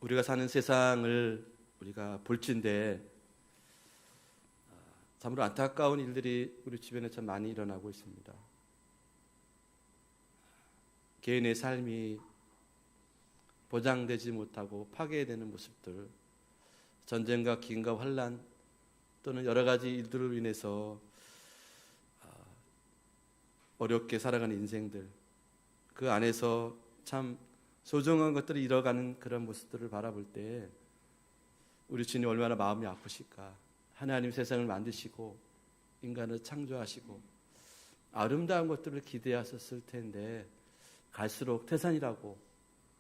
우리가 사는 세상을 우리가 볼진데 참으로 안타까운 일들이 우리 주변에 참 많이 일어나고 있습니다. 개인의 삶이 보장되지 못하고 파괴되는 모습들, 전쟁과 기근과 환란 또는 여러 가지 일들로 인해서 어렵게 살아가는 인생들, 그 안에서 참 소중한 것들을 잃어가는 그런 모습들을 바라볼 때 우리 주님 얼마나 마음이 아프실까. 하나님 세상을 만드시고 인간을 창조하시고 아름다운 것들을 기대하셨을 텐데 갈수록 태산이라고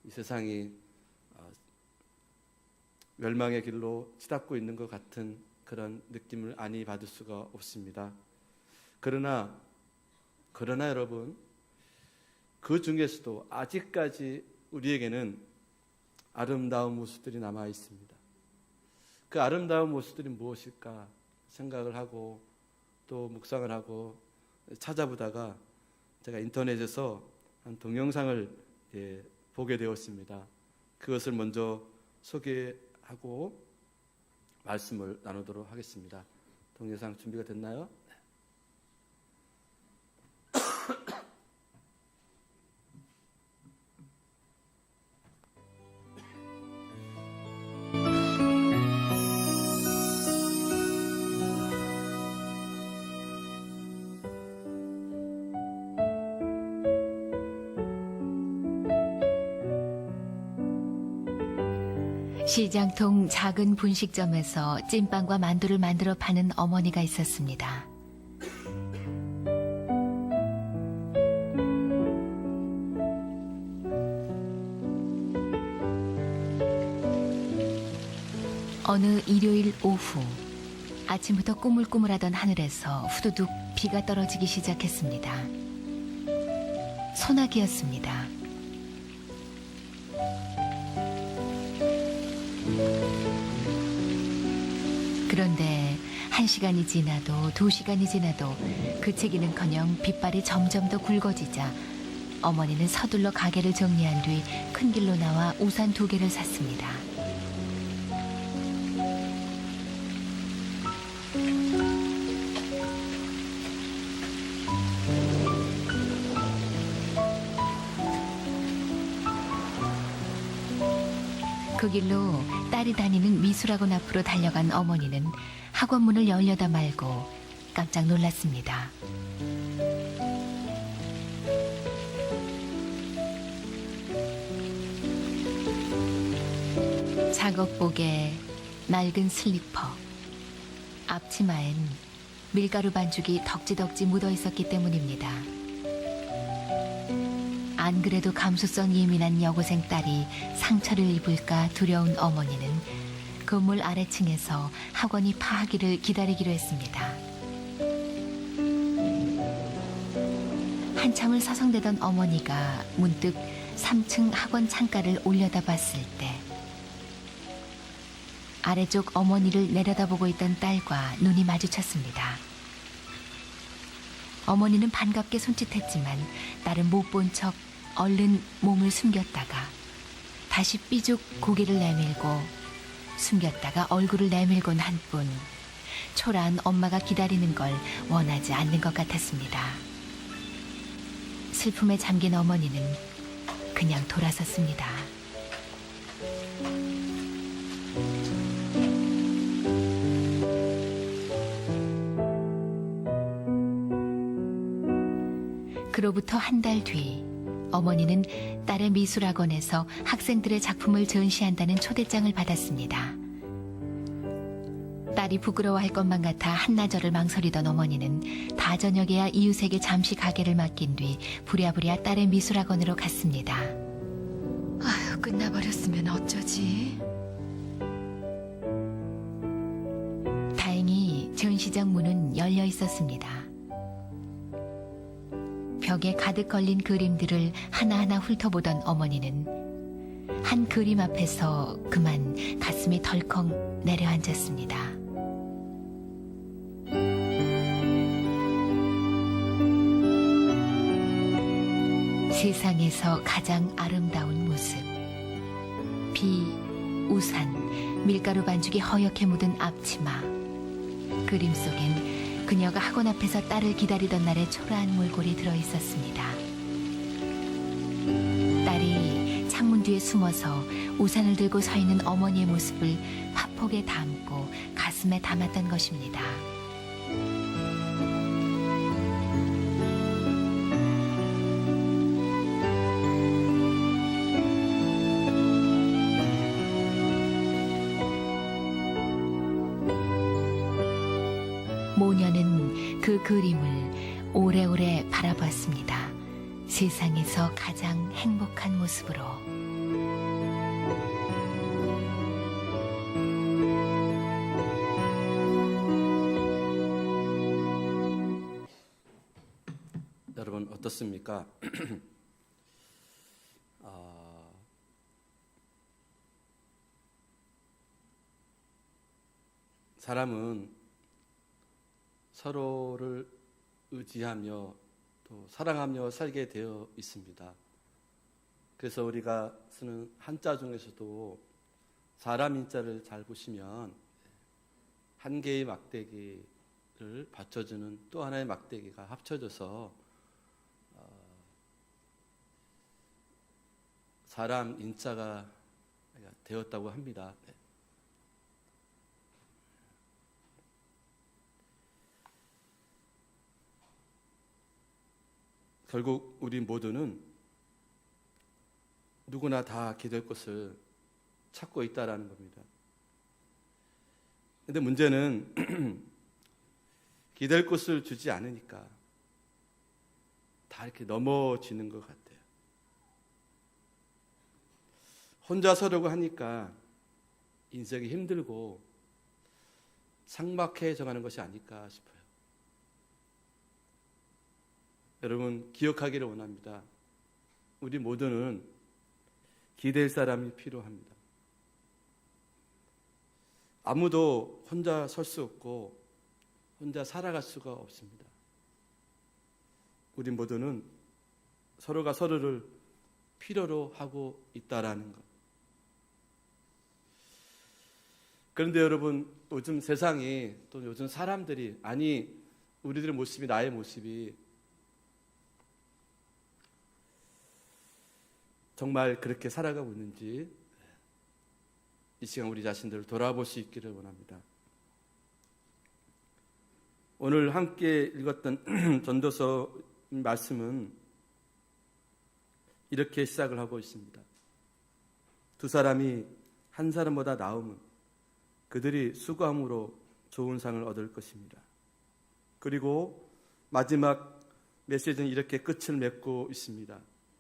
이 세상이 멸망의 길로 치닫고 있는 것 같은 그런 느낌을 아니 받을 수가 없습니다. 그러나 여러분, 그 중에서도 아직까지 우리에게는 아름다운 모습들이 남아 있습니다. 그 아름다운 모습들이 무엇일까 생각을 하고 또 묵상을 하고 찾아보다가 제가 인터넷에서 한 동영상을 보게 되었습니다. 그것을 먼저 소개하고 말씀을 나누도록 하겠습니다. 동영상 준비가 됐나요? 시장통 작은 분식점에서 찐빵과 만두를 만들어 파는 어머니가 있었습니다. 어느 일요일 오후, 아침부터 꾸물꾸물하던 하늘에서 후두둑 비가 떨어지기 시작했습니다. 소나기였습니다. 그런데 1시간이 지나도 2시간이 지나도 그치기는커녕 빗발이 점점 더 굵어지자 어머니는 서둘러 가게를 정리한 뒤 큰 길로 나와 우산 2개를 샀습니다. 그 길로 딸이 다니는 미술학원 앞으로 달려간 어머니는 학원 문을 열려다 말고 깜짝 놀랐습니다. 작업복에 낡은 슬리퍼, 앞치마엔 밀가루 반죽이 덕지덕지 묻어 있었기 때문입니다. 안 그래도 감수성 예민한 여고생 딸이 상처를 입을까 두려운 어머니는 건물 아래층에서 학원이 파하기를 기다리기로 했습니다. 한참을 서성대던 어머니가 문득 3층 학원 창가를 올려다봤을 때 아래쪽 어머니를 내려다보고 있던 딸과 눈이 마주쳤습니다. 어머니는 반갑게 손짓했지만 딸은 못 본 척 얼른 몸을 숨겼다가 다시 삐죽 고개를 내밀고 숨겼다가 얼굴을 내밀곤 한 뿐 초라한 엄마가 기다리는 걸 원하지 않는 것 같았습니다. 슬픔에 잠긴 어머니는 그냥 돌아섰습니다. 그로부터 한 달 뒤 어머니는 딸의 미술학원에서 학생들의 작품을 전시한다는 초대장을 받았습니다. 딸이 부끄러워할 것만 같아 한나절을 망설이던 어머니는 다저녁에야 이웃에게 잠시 가게를 맡긴 뒤 부랴부랴 딸의 미술학원으로 갔습니다. 아휴, 끝나버렸으면 어쩌지? 다행히 전시장 문은 열려 있었습니다. 벽에 가득 걸린 그림들을 하나하나 훑어보던 어머니는 한 그림 앞에서 그만 가슴이 덜컹 내려앉았습니다. 세상에서 가장 아름다운 모습. 비 우산, 밀가루 반죽이 허옇게 묻은 앞치마. 그림 속엔 그녀가 학원 앞에서 딸을 기다리던 날의 초라한 몰골이 들어있었습니다. 딸이 창문 뒤에 숨어서 우산을 들고 서 있는 어머니의 모습을 화폭에 담고 가슴에 담았던 것입니다. 모녀는 그 그림을 오래오래 바라봤습니다. 세상에서 가장 행복한 모습으로. 여러분 어떻습니까? 사람은 서로를 의지하며 또 사랑하며 살게 되어 있습니다. 그래서 우리가 쓰는 한자 중에서도 사람 인자를 잘 보시면 한 개의 막대기를 받쳐주는 또 하나의 막대기가 합쳐져서 사람 인자가 되었다고 합니다. 결국 우리 모두는 누구나 다 기댈 곳을 찾고 있다라는 겁니다. 그런데 문제는 기댈 곳을 주지 않으니까 다 이렇게 넘어지는 것 같아요. 혼자 서려고 하니까 인생이 힘들고 삭막해져 가는 것이 아닐까 싶어요. 여러분 기억하기를 원합니다. 우리 모두는 기댈 사람이 필요합니다. 아무도 혼자 설 수 없고 혼자 살아갈 수가 없습니다. 우리 모두는 서로가 서로를 필요로 하고 있다라는 것. 그런데 여러분 요즘 세상이 또 요즘 사람들이 우리들의 모습이 나의 모습이 정말 그렇게 살아가고 있는지 이 시간 우리 자신들을 돌아볼 수 있기를 원합니다. 오늘 함께 읽었던 전도서 말씀은 이렇게 시작을 하고 있습니다. 두 사람이 한 사람보다 나음은 그들이 수고함으로 좋은 상을 얻을 것입니다. 그리고 마지막 메시지는 이렇게 끝을 맺고 있습니다.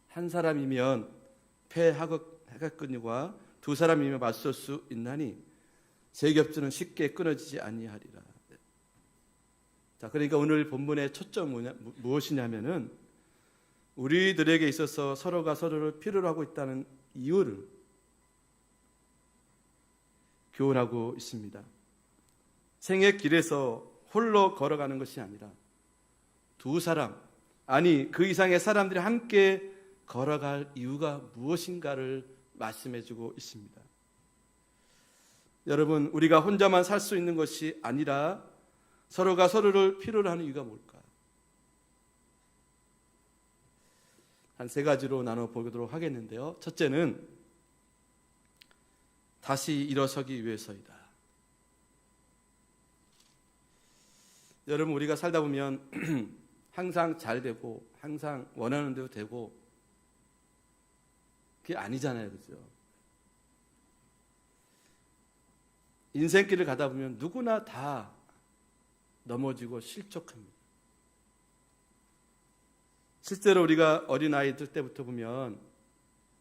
한 사람이면 패하겠거니와 두 사람이면 맞설 수 있나니 세 겹줄은 쉽게 끊어지지 아니하리라. 자, 그러니까 오늘 본문의 초점 무엇이냐면은 우리들에게 있어서 서로가 서로를 필요로 하고 있다는 이유를 교훈하고 있습니다. 생의 길에서 홀로 걸어가는 것이 아니라 두 사람, 그 이상의 사람들이 함께 걸어갈 이유가 무엇인가를 말씀해주고 있습니다. 여러분, 우리가 혼자만 살 수 있는 것이 아니라 서로가 서로를 필요로 하는 이유가 뭘까? 한 세 가지로 나눠보도록 하겠는데요. 첫째는 다시 일어서기 위해서이다. 여러분, 우리가 살다 보면 항상 잘 되고 항상 원하는 대로 되고 그게 아니잖아요. 그죠? 인생길을 가다 보면 누구나 다 넘어지고 실족합니다. 실제로 우리가 어린아이들 때부터 보면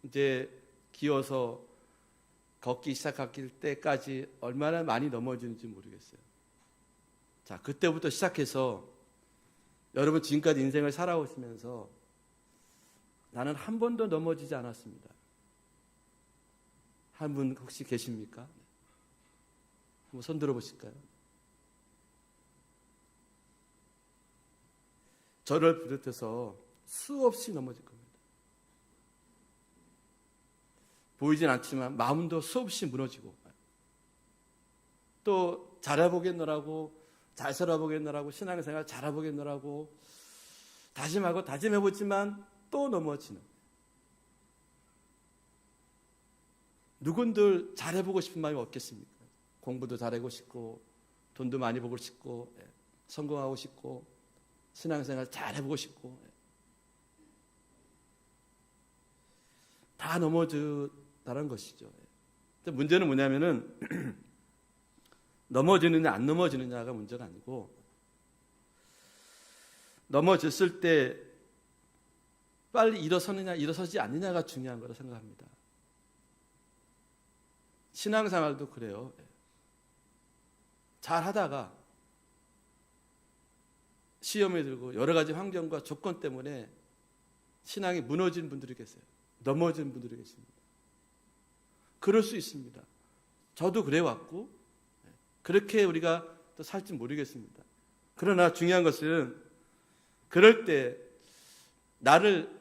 이제 기어서 걷기 시작할 때까지 얼마나 많이 넘어지는지 모르겠어요. 자, 그때부터 시작해서 여러분 지금까지 인생을 살아오시면서 나는 한 번도 넘어지지 않았습니다. 한 분 혹시 계십니까? 한번 손 들어보실까요? 저를 비롯해서 수없이 넘어질 겁니다. 보이진 않지만 마음도 수없이 무너지고, 또 잘해보겠노라고, 잘 살아보겠노라고, 신앙생활 잘해보겠노라고 다짐하고 다짐해보지만 또 넘어지는, 누군들 잘해보고 싶은 마음이 없겠습니까? 공부도 잘하고 싶고, 돈도 많이 벌고 싶고, 성공하고 싶고, 신앙생활 잘해보고 싶고, 다 넘어졌다는 것이죠. 근데 문제는 뭐냐면은 넘어지느냐 안 넘어지느냐가 문제가 아니고, 넘어졌을 때 빨리 일어서느냐 일어서지 않느냐가 중요한 거라 생각합니다. 신앙생활도 그래요. 잘 하다가 시험에 들고 여러 가지 환경과 조건 때문에 신앙이 무너진 분들이 계세요. 넘어진 분들이 계십니다. 그럴 수 있습니다. 저도 그래 왔고, 그렇게 우리가 또 살지 모르겠습니다. 그러나 중요한 것은 그럴 때 나를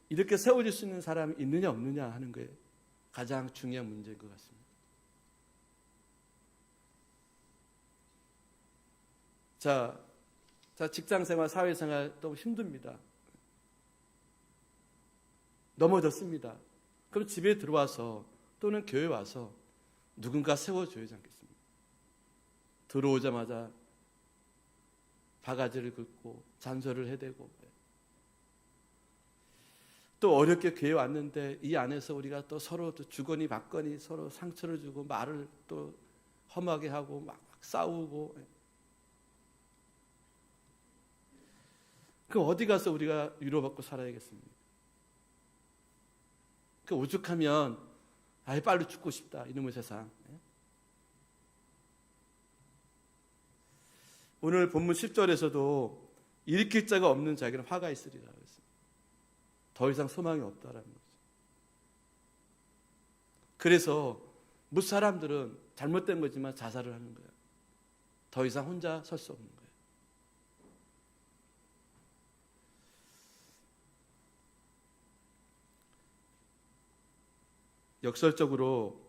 이렇게 세워줄 수 있는 사람이 있느냐 없느냐 하는 게 가장 중요한 문제인 것 같습니다. 자, 직장생활, 사회생활 또 힘듭니다. 넘어졌습니다. 그럼 집에 들어와서 또는 교회 와서 누군가 세워줘야지 않겠습니까? 들어오자마자 바가지를 긁고 잔소리를 해대고, 또 어렵게 교회 왔는데 이 안에서 우리가 또 서로 또 주거니 받거니 서로 상처를 주고 말을 또 험하게 하고 막 싸우고, 그 어디 가서 우리가 위로받고 살아야겠습니까? 그 오죽하면 아예 빨리 죽고 싶다, 이놈의 세상. 오늘 본문 10절에서도 일으킬 자가 없는 자에게는 화가 있으리라 그랬습니다. 더 이상 소망이 없다라는 거죠. 그래서 못 사람들은 잘못된 거지만 자살을 하는 거예요. 더 이상 혼자 설 수 없는 거예요. 역설적으로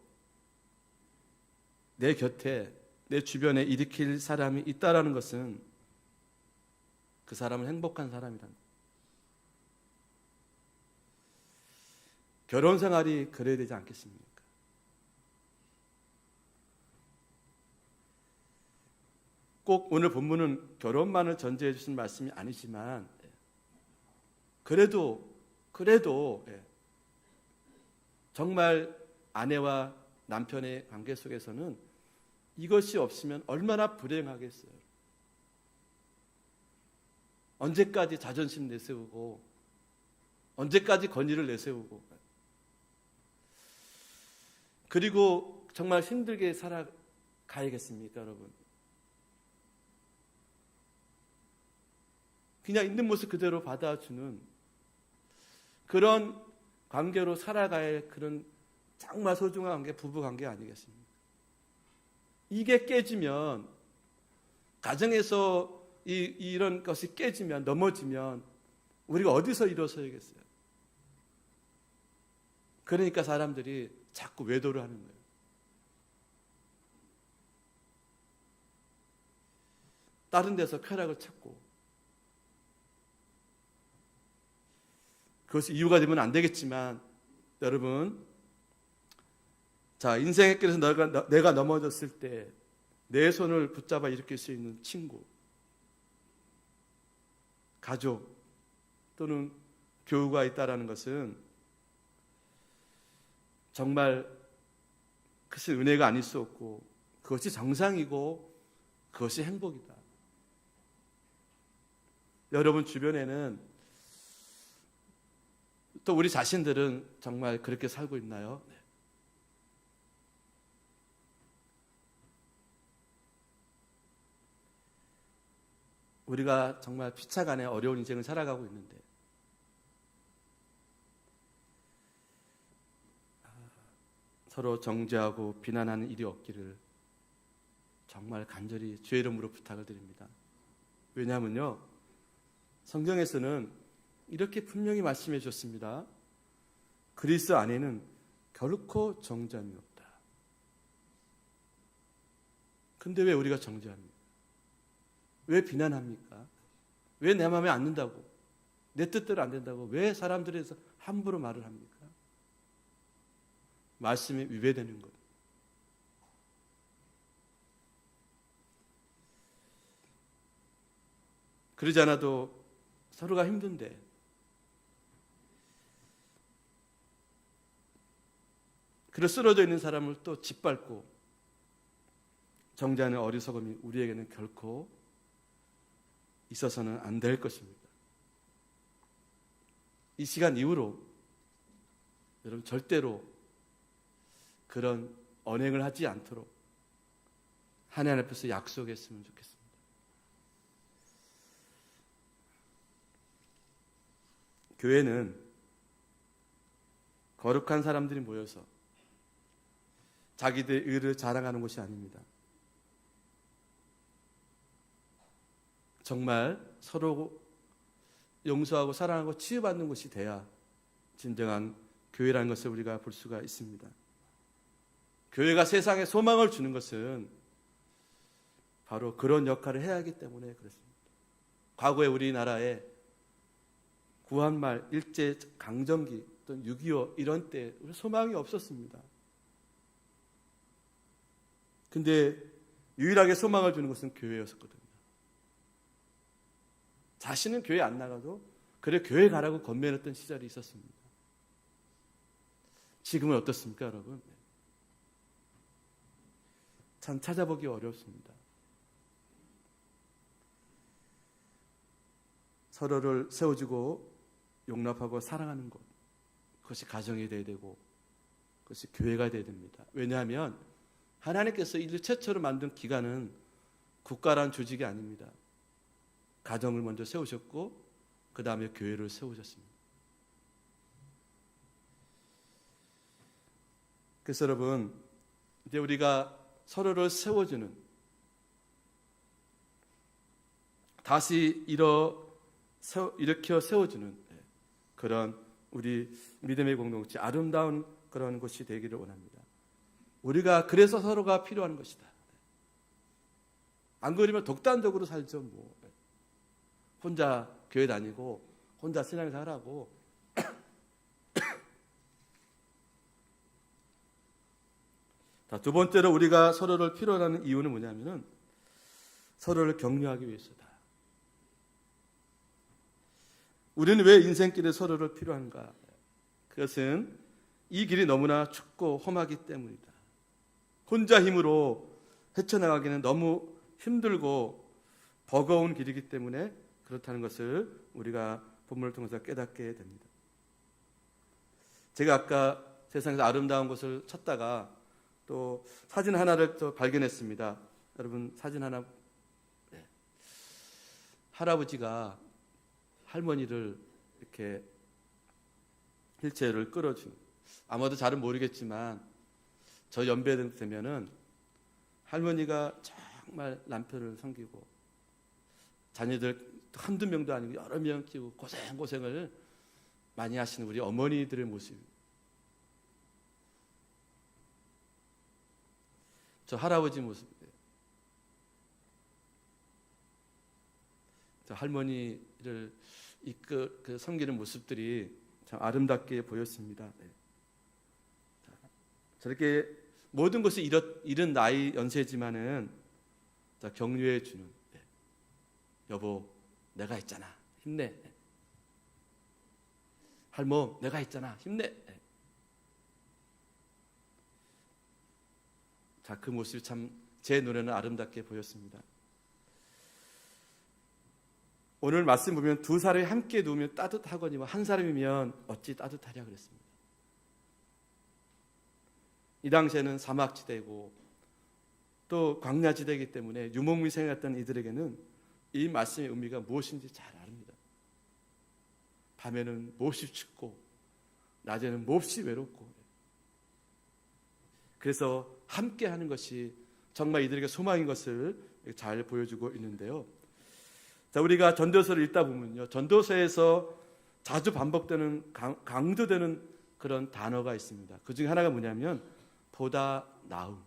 내 곁에, 내 주변에 일으킬 사람이 있다라는 것은 그 사람은 행복한 사람이라는 거예요. 결혼 생활이 그래야 되지 않겠습니까? 꼭 오늘 본문은 결혼만을 전제해 주신 말씀이 아니지만, 그래도 정말 아내와 남편의 관계 속에서는 이것이 없으면 얼마나 불행하겠어요. 언제까지 자존심 내세우고, 언제까지 권위를 내세우고, 그리고 정말 힘들게 살아가야겠습니까, 여러분? 그냥 있는 모습 그대로 받아주는 그런 관계로 살아가야 할 그런 정말 소중한 관계, 부부 관계 아니겠습니까? 이게 깨지면, 가정에서 이런 것이 깨지면, 넘어지면 우리가 어디서 일어서야겠어요? 그러니까 사람들이 자꾸 외도를 하는 거예요. 다른 데서 쾌락을 찾고, 그것이 이유가 되면 안 되겠지만, 여러분, 자, 인생의 길에서 내가 넘어졌을 때 내 손을 붙잡아 일으킬 수 있는 친구, 가족 또는 교우가 있다라는 것은 정말 그것이 은혜가 아닐 수 없고, 그것이 정상이고 그것이 행복이다. 여러분 주변에는 또 우리 자신들은 정말 그렇게 살고 있나요? 우리가 정말 피차간에 어려운 인생을 살아가고 있는데, 서로 정죄하고 비난하는 일이 없기를 정말 간절히 주의 이름으로 부탁을 드립니다. 왜냐하면요, 성경에서는 이렇게 분명히 말씀해 주셨습니다. 그리스도 안에는 결코 정죄함이 없다. 근데 왜 우리가 정죄합니까? 왜 비난합니까? 왜 내 마음에 안 든다고, 내 뜻대로 안 된다고 왜 사람들에서 함부로 말을 합니까? 말씀이 위배되는 것. 그러지 않아도 서로가 힘든데 그래 쓰러져 있는 사람을 또 짓밟고 정죄하는 어리석음이 우리에게는 결코 있어서는 안 될 것입니다. 이 시간 이후로 여러분 절대로 그런 언행을 하지 않도록 하나님 앞에서 약속했으면 좋겠습니다. 교회는 거룩한 사람들이 모여서 자기들의 의를 자랑하는 곳이 아닙니다. 정말 서로 용서하고 사랑하고 치유받는 곳이 돼야 진정한 교회라는 것을 우리가 볼 수가 있습니다. 교회가 세상에 소망을 주는 것은 바로 그런 역할을 해야 하기 때문에 그렇습니다. 과거에 우리나라에 구한말, 일제 강점기 또는 6.25 이런 때 소망이 없었습니다. 근데 유일하게 소망을 주는 것은 교회였었거든요. 자신은 교회 안 나가도 그래 교회 가라고 건면했던 시절이 있었습니다. 지금은 어떻습니까, 여러분? 참 찾아보기 어렵습니다. 서로를 세워주고 용납하고 사랑하는 것, 그것이 가정이 되어야 되고 그것이 교회가 되어야 됩니다. 왜냐하면 하나님께서 인류 최초로 만든 기관은 국가란 조직이 아닙니다. 가정을 먼저 세우셨고 그 다음에 교회를 세우셨습니다. 그래서 여러분, 이제 우리가 서로를 세워주는, 다시 일으켜 세워주는 그런 우리 믿음의 공동체, 아름다운 그런 곳이 되기를 원합니다. 우리가 그래서 서로가 필요한 것이다. 안 그러면 독단적으로 살죠. 뭐 혼자 교회 다니고 혼자 신앙생활 하고 두 번째로 우리가 서로를 필요로 하는 이유는 뭐냐면은 서로를 격려하기 위해서다. 우리는 왜 인생길에 서로를 필요한가? 그것은 이 길이 너무나 춥고 험하기 때문이다. 혼자 힘으로 헤쳐나가기는 너무 힘들고 버거운 길이기 때문에 그렇다는 것을 우리가 본문을 통해서 깨닫게 됩니다. 제가 아까 세상에서 아름다운 곳을 찾다가 또 사진 하나를 또 발견했습니다. 여러분 사진 하나. 네. 할아버지가 할머니를 이렇게 휠체어를 끌어준, 아마도 잘은 모르겠지만 저 연배 되면은 할머니가 정말 남편을 섬기고 자녀들 한두 명도 아니고 여러 명 키우고 고생을 많이 하시는 우리 어머니들의 모습. 저 할아버지 모습이에요. 저 할머니를 섬기는 모습들이 참 아름답게 보였습니다. 네. 저렇게 모든 것이 이른 나이 연세지만은 격려해 주는, 네. 여보 내가 있잖아 힘내. 네. 할멈 내가 있잖아 힘내. 네. 그 모습이 참 제 눈에는 아름답게 보였습니다. 오늘 말씀 보면 두 사람이 함께 누우면 따뜻하거니와 한 사람이면 어찌 따뜻하랴 그랬습니다. 이 당시에는 사막지대고 또 광야지대이기 때문에 유목민생했던 이들에게는 이 말씀의 의미가 무엇인지 잘 압니다. 밤에는 몹시 춥고 낮에는 몹시 외롭고, 그래서 함께 하는 것이 정말 이들에게 소망인 것을 잘 보여주고 있는데요. 자, 우리가 전도서를 읽다 보면요, 전도서에서 자주 반복되는 강조되는 그런 단어가 있습니다. 그 중에 하나가 뭐냐면 보다 나음,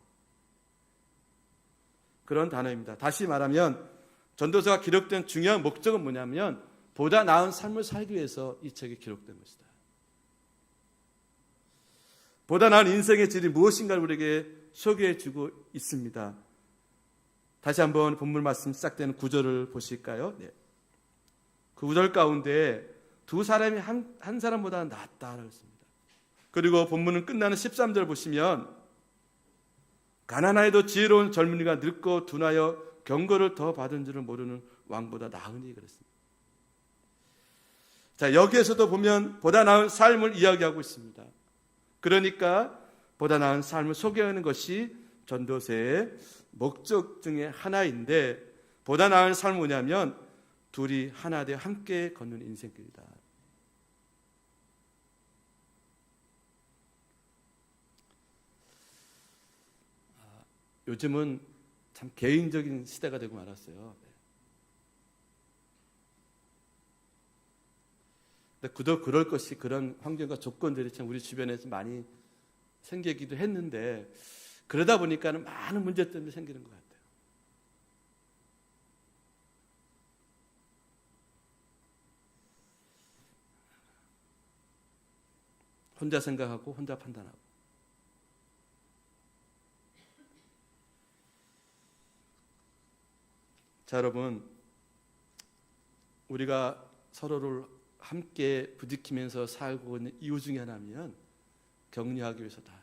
그런 단어입니다. 다시 말하면 전도서가 기록된 중요한 목적은 뭐냐면 보다 나은 삶을 살기 위해서 이 책이 기록된 것이다. 보다 나은 인생의 질이 무엇인가를 우리에게 소개해 주고 있습니다. 다시 한번 본문 말씀 시작되는 9절을 보실까요? 네. 그 9절 가운데 두 사람이 한 사람보다 낫다라고 했습니다. 그리고 본문은 끝나는 13절 보시면 가난하여도 지혜로운 젊은이가 늙고 둔하여 경고를 더 받은 줄을 모르는 왕보다 나으니 그랬습니다. 자, 여기에서도 보면 보다 나은 삶을 이야기하고 있습니다. 그러니까 보다 나은 삶을 소개하는 것이 전도서의 목적 중에 하나인데, 보다 나은 삶은 뭐냐면 둘이 하나 되어 함께 걷는 인생길이다. 요즘은 참 개인적인 시대가 되고 말았어요. 근데 그도 그럴 것이 그런 환경과 조건들이 참 우리 주변에서 많이 생기기도 했는데, 그러다 보니까는 많은 문제점이 생기는 것 같아요. 혼자 생각하고 혼자 판단하고. 자, 여러분, 우리가 서로를 함께 부딪히면서 살고 있는 이유 중에 하나면 격려하기 위해서다.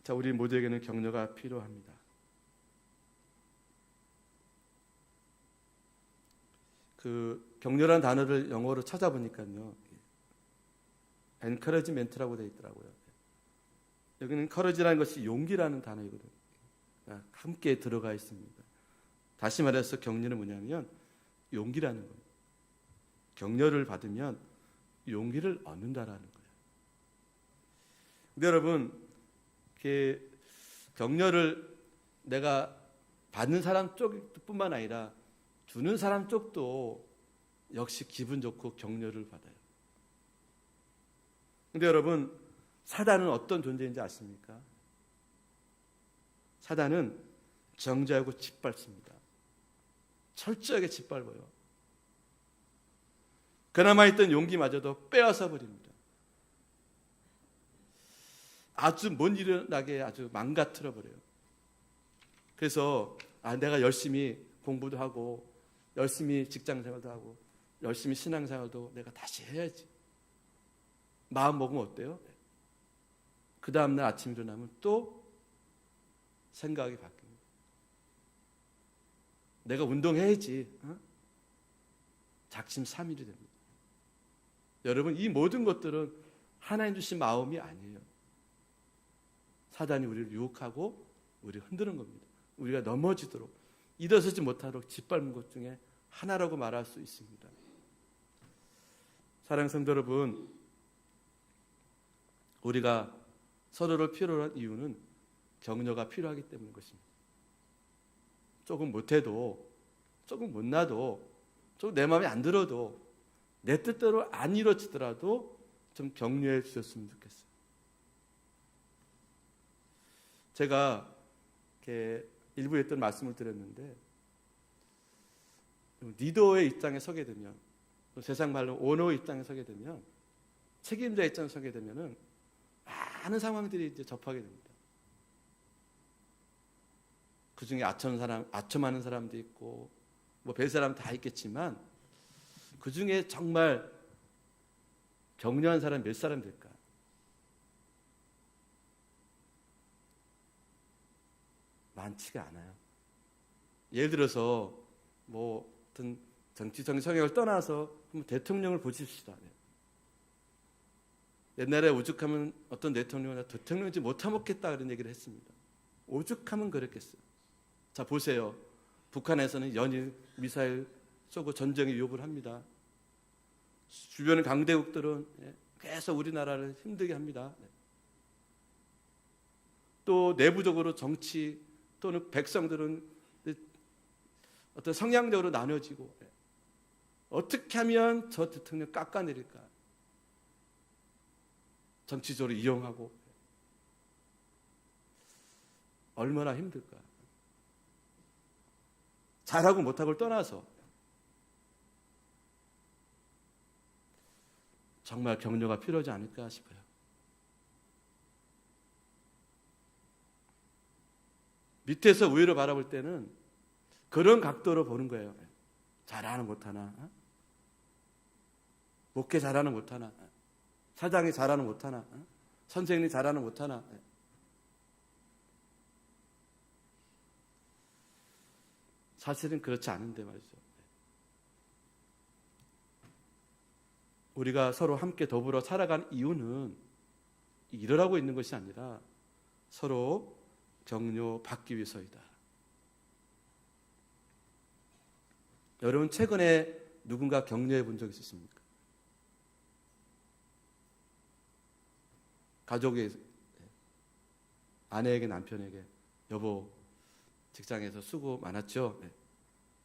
자, 우리 모두에게는 격려가 필요합니다. 그 격려라는 단어를 영어로 찾아보니까요, encouragement라고 되어 있더라고요. 여기는 encourage라는 것이 용기라는 단어이거든요. 함께 들어가 있습니다. 다시 말해서 격려는 뭐냐면 용기라는 겁니다. 격려를 받으면 용기를 얻는다라는 거예요. 근데 여러분, 격려를 내가 받는 사람 쪽뿐만 아니라 주는 사람 쪽도 역시 기분 좋고 격려를 받아요. 근데 여러분, 사단은 어떤 존재인지 아십니까? 사단은 정죄하고 짓밟습니다. 철저하게 짓밟아요. 그나마 있던 용기마저도 빼앗아 버립니다. 아주 못 일어나게 아주 망가뜨려 버려요. 그래서 내가 열심히 공부도 하고 열심히 직장생활도 하고 열심히 신앙생활도 내가 다시 해야지. 마음 먹으면 어때요? 그 다음날 아침 일어나면 또 생각이 바뀝니다. 내가 운동해야지. 작심삼일이 됩니다. 여러분, 이 모든 것들은 하나님 주신 마음이 아니에요. 사단이 우리를 유혹하고 우리를 흔드는 겁니다. 우리가 넘어지도록, 일어서지 못하도록 짓밟는 것 중에 하나라고 말할 수 있습니다. 사랑하는 성도 여러분, 우리가 서로를 필요로 한 이유는 격려가 필요하기 때문인 것입니다. 조금 못해도, 조금 못나도, 조금 내 마음에 안 들어도, 내 뜻대로 안 이루어지더라도 좀 격려해 주셨으면 좋겠어요. 제가 이렇게 일부에 했던 말씀을 드렸는데, 리더의 입장에 서게 되면, 세상 말로 오너의 입장에 서게 되면, 책임자 입장에 서게 되면은 많은 상황들이 이제 접하게 됩니다. 그 중에 아첨하는 사람도 있고, 뭐 별 사람 다 있겠지만, 그 중에 정말 격려한 사람 몇 사람 될까? 많지가 않아요. 예를 들어서 뭐 어떤 정치적 성향을 떠나서 한번 대통령을 보십시다. 옛날에 오죽하면 어떤 대통령은 대통령인지 못해먹겠다 그런 얘기를 했습니다. 오죽하면 그랬겠어요. 자, 보세요. 북한에서는 연일 미사일 쏘고 전쟁의 위협을 합니다. 주변 강대국들은 계속 우리나라를 힘들게 합니다. 또 내부적으로 정치 또는 백성들은 어떤 성향적으로 나눠지고 어떻게 하면 저 대통령 깎아내릴까? 정치적으로 이용하고 얼마나 힘들까? 잘하고 못하고를 떠나서 정말 격려가 필요하지 않을까 싶어요. 밑에서 위로 바라볼 때는 그런 각도로 보는 거예요. 잘하나 못하나? 목회 잘하나 못하나? 사장이 잘하나 못하나? 선생님이 잘하나 못하나? 사실은 그렇지 않은데 말이죠. 우리가 서로 함께 더불어 살아가는 이유는 이러라고 있는 것이 아니라 서로 격려받기 위해서이다. 여러분 최근에 누군가 격려해 본 적 있으십니까? 가족의 아내에게 남편에게 여보 직장에서 수고 많았죠?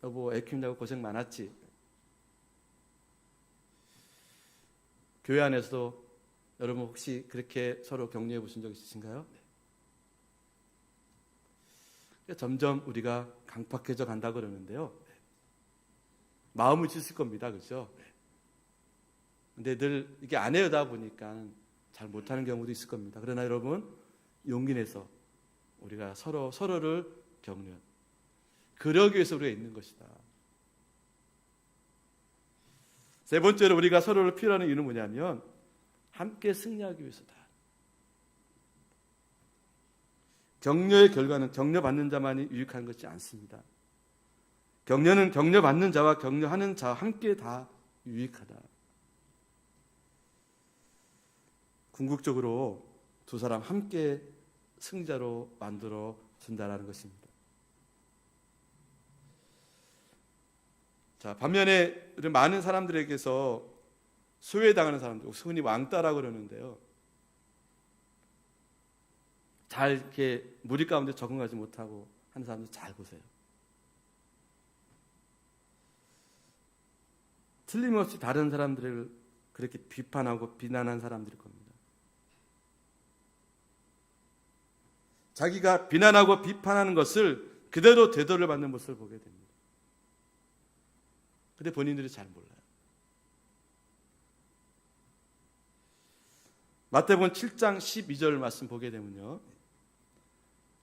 여보 애 키운다고 고생 많았지? 교회 안에서도 여러분 혹시 그렇게 서로 격려해 보신 적 있으신가요? 점점 우리가 강팍해져 간다 그러는데요. 마음을 찢을 겁니다. 그렇죠? 근데 늘 이게 아내여다 보니까 잘 못하는 경우도 있을 겁니다. 그러나 여러분 용기 내서 우리가 서로를 격려하는 그러기 위해서 우리가 있는 것이다. 세 번째로 우리가 서로를 필요하는 이유는 뭐냐면 함께 승리하기 위해서다. 격려의 결과는 격려받는 자만이 유익한 것이 않습니다. 격려는 격려받는 자와 격려하는 자와 함께 다 유익하다. 궁극적으로 두 사람 함께 승자로 만들어 준다라는 것입니다. 자, 반면에 많은 사람들에게서 소외당하는 사람들, 흔히 왕따라고 그러는데요. 잘 이렇게 무리 가운데 적응하지 못하고 하는 사람들 잘 보세요. 틀림없이 다른 사람들을 그렇게 비판하고 비난한 사람들일 겁니다. 자기가 비난하고 비판하는 것을 그대로 대도를 받는 모습을 보게 됩니다. 근데 본인들이 잘 몰라요. 마태복음 7장 12절 말씀 보게 되면요.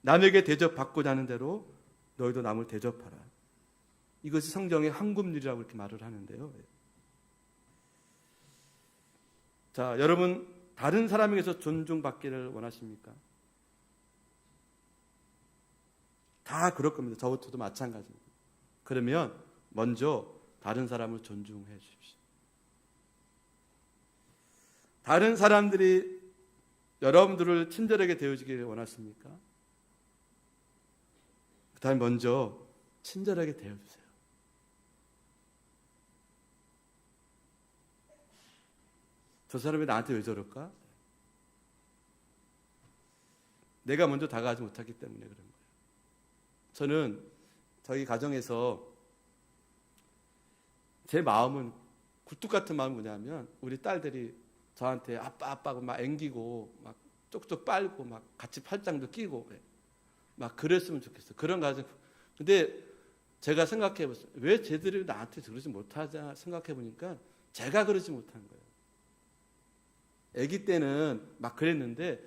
남에게 대접받고자 하는 대로 너희도 남을 대접하라. 이것이 성경의 황금률이라고 이렇게 말을 하는데요. 자, 여러분 다른 사람에게서 존중받기를 원하십니까? 다 그럴 겁니다. 저부터도 마찬가지입니다. 그러면 먼저 다른 사람을 존중해 주십시오. 다른 사람들이 여러분들을 친절하게 대해주기를 원하십니까? 그 다음에 먼저 친절하게 대해주세요. 저 사람이 나한테 왜 저럴까? 내가 먼저 다가가지 못하기 때문에 그런 거예요. 저는 저희 가정에서 제 마음은 굴뚝 같은 마음이 뭐냐면 우리 딸들이 저한테 아빠고 막 앵기고 막 쪽쪽 빨고 막 같이 팔짱도 끼고 막 그랬으면 좋겠어요. 그런 가정. 근데 제가 생각해 봤어요. 왜 쟤들이 나한테 그러지 못하자 생각해 보니까 제가 그러지 못한 거예요. 아기 때는 막 그랬는데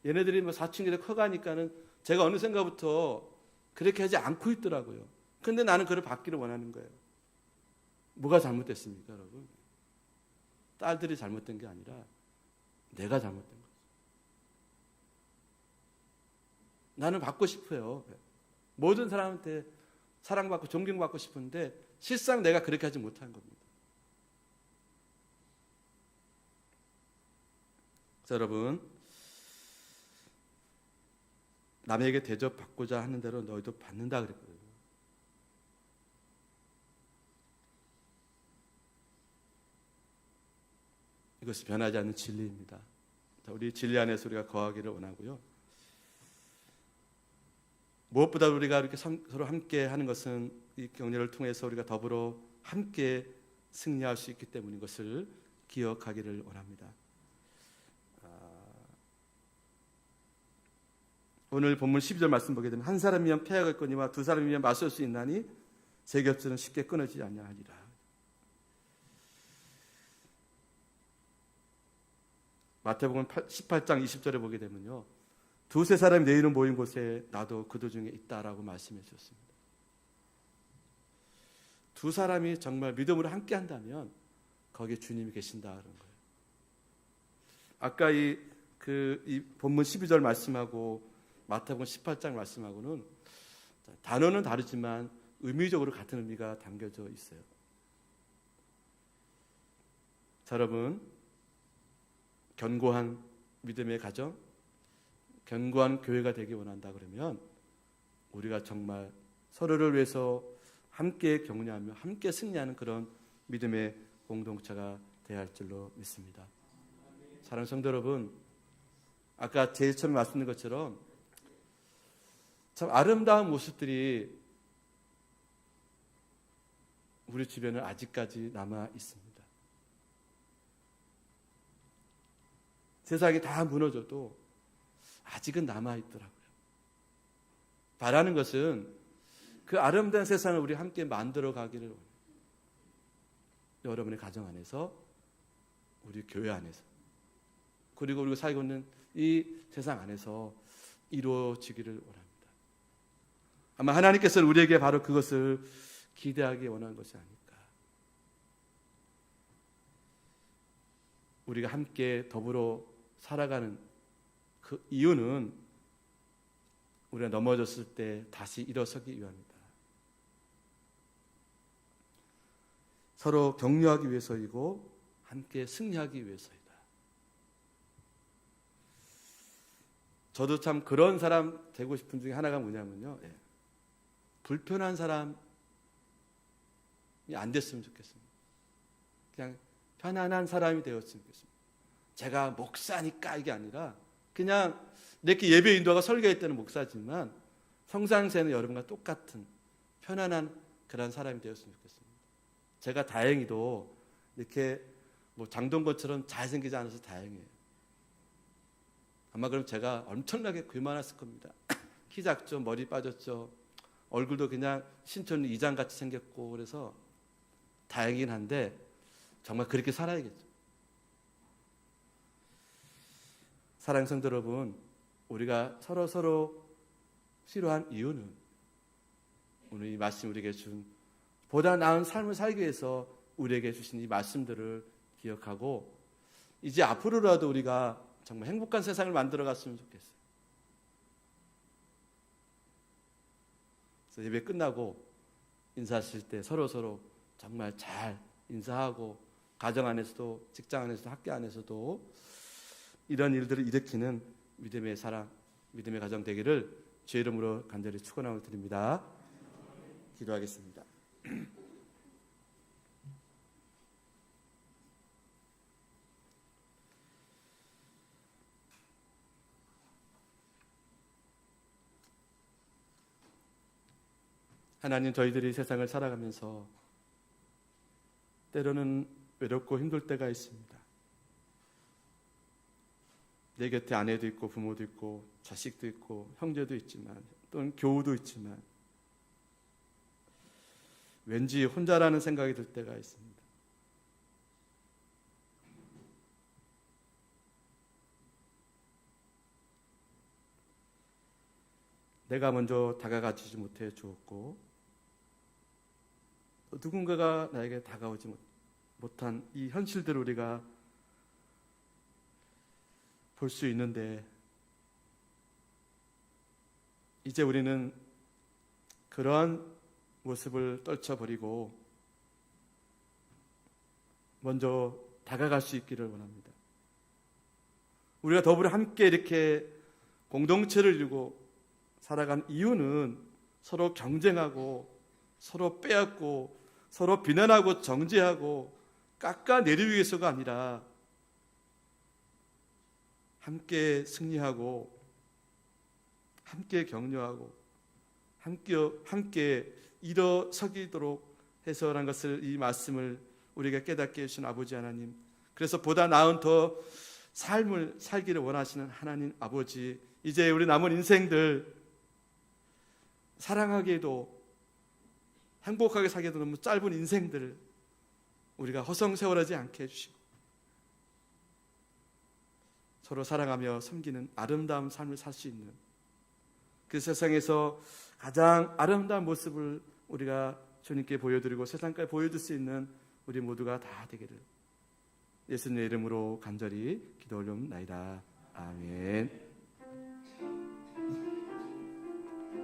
얘네들이 뭐 사춘기에 커가니까는 제가 어느 생각부터 그렇게 하지 않고 있더라고요. 근데 나는 그걸 받기를 원하는 거예요. 뭐가 잘못됐습니까, 여러분? 딸들이 잘못된 게 아니라 내가 잘못된 거죠. 나는 받고 싶어요. 모든 사람한테 사랑받고 존경받고 싶은데 실상 내가 그렇게 하지 못한 겁니다. 자, 여러분 남에게 대접받고자 하는 대로 너희도 받는다 그랬거든요. 이것이 변하지 않는 진리입니다. 자, 우리 진리 안에서 우리가 거하기를 원하고요. 무엇보다 우리가 이렇게 서로 함께 하는 것은 이 격려를 통해서 우리가 더불어 함께 승리할 수 있기 때문인 것을 기억하기를 원합니다. 오늘 본문 12절 말씀 보게 되면 한 사람이면 패하겠거니와 두 사람이면 맞설 수 있나니 제 겹줄은 쉽게 끊어지지 아니하리라. 마태복음 18장 20절에 보게 되면요, 두세 사람이 내 이름 모인 곳에 나도 그들 중에 있다라고 말씀해 주셨습니다. 두 사람이 정말 믿음으로 함께 한다면 거기에 주님이 계신다는 거예요. 아까 이 본문 12절 말씀하고 마태복음 18장 말씀하고는 단어는 다르지만 의미적으로 같은 의미가 담겨져 있어요. 자, 여러분, 견고한 믿음의 가정, 견고한 교회가 되기 원한다 그러면 우리가 정말 서로를 위해서 함께 격려하며 함께 승리하는 그런 믿음의 공동체가 되어야 할 줄로 믿습니다. 사랑하는 성도 여러분, 아까 제일 처음 말씀드린 것처럼 참 아름다운 모습들이 우리 주변에 아직까지 남아 있습니다. 세상이 다 무너져도 아직은 남아 있더라고요. 바라는 것은 그 아름다운 세상을 우리 함께 만들어 가기를 원해요. 여러분의 가정 안에서, 우리 교회 안에서, 그리고 우리가 살고 있는 이 세상 안에서 이루어지기를 원합니다. 아마 하나님께서는 우리에게 바로 그것을 기대하기 원하는 것이 아닐까. 우리가 함께 더불어 살아가는 그 이유는 우리가 넘어졌을 때 다시 일어서기 위함이다. 서로 격려하기 위해서이고 함께 승리하기 위해서이다. 저도 참 그런 사람 되고 싶은 중에 하나가 뭐냐면요, 불편한 사람이 안 됐으면 좋겠습니다. 그냥 편안한 사람이 되었으면 좋겠습니다. 제가 목사니까 이게 아니라 그냥 이렇게 예배 인도가 설교할 때는 목사지만 성상세는 여러분과 똑같은 편안한 그런 사람이 되었으면 좋겠습니다. 제가 다행히도 이렇게 뭐 장동건처럼 잘생기지 않아서 다행이에요. 아마 그럼 제가 엄청나게 괴만했을 겁니다. 키 작죠, 머리 빠졌죠, 얼굴도 그냥 신촌 이장같이 생겼고, 그래서 다행이긴 한데 정말 그렇게 살아야겠죠. 사랑하는 성도 여러분, 우리가 서로 필요한 이유는 오늘 이 말씀 우리에게 준 보다 나은 삶을 살기 위해서 우리에게 주신 이 말씀들을 기억하고 이제 앞으로라도 우리가 정말 행복한 세상을 만들어 갔으면 좋겠어요. 그래서 예배 끝나고 인사하실 때 서로 정말 잘 인사하고 가정 안에서도 직장 안에서도 학교 안에서도 이런 일들을 일으키는 믿음의 사랑, 믿음의 가정 되기를 주의 이름으로 간절히 축원함을 드립니다. 기도하겠습니다. 하나님, 저희들이 세상을 살아가면서 때로는 외롭고 힘들 때가 있습니다. 내 곁에 아내도 있고 부모도 있고 자식도 있고 형제도 있지만 또는 교우도 있지만 왠지 혼자라는 생각이 들 때가 있습니다. 내가 먼저 다가가지 못해 주었고 또 누군가가 나에게 다가오지 못한 이 현실들을 우리가 볼 수 있는데 이제 우리는 그러한 모습을 떨쳐버리고 먼저 다가갈 수 있기를 원합니다. 우리가 더불어 함께 이렇게 공동체를 이루고 살아간 이유는 서로 경쟁하고 서로 빼앗고 서로 비난하고 정죄하고 깎아내리기 위해서가 아니라 함께 승리하고 함께 격려하고 함께 일어서기도록 해서라는 것을, 이 말씀을 우리가 깨닫게 해주신 아버지 하나님, 그래서 보다 나은 더 삶을 살기를 원하시는 하나님 아버지, 이제 우리 남은 인생들 사랑하게도 행복하게 살기도 너무 짧은 인생들을 우리가 허송세월하지 않게 해주시고 서로 사랑하며 섬기는 아름다운 삶을 살 수 있는 그 세상에서 가장 아름다운 모습을 우리가 주님께 보여드리고 세상까지 보여줄 수 있는 우리 모두가 다 되기를 예수님의 이름으로 간절히 기도 올려옵나이다. 아멘.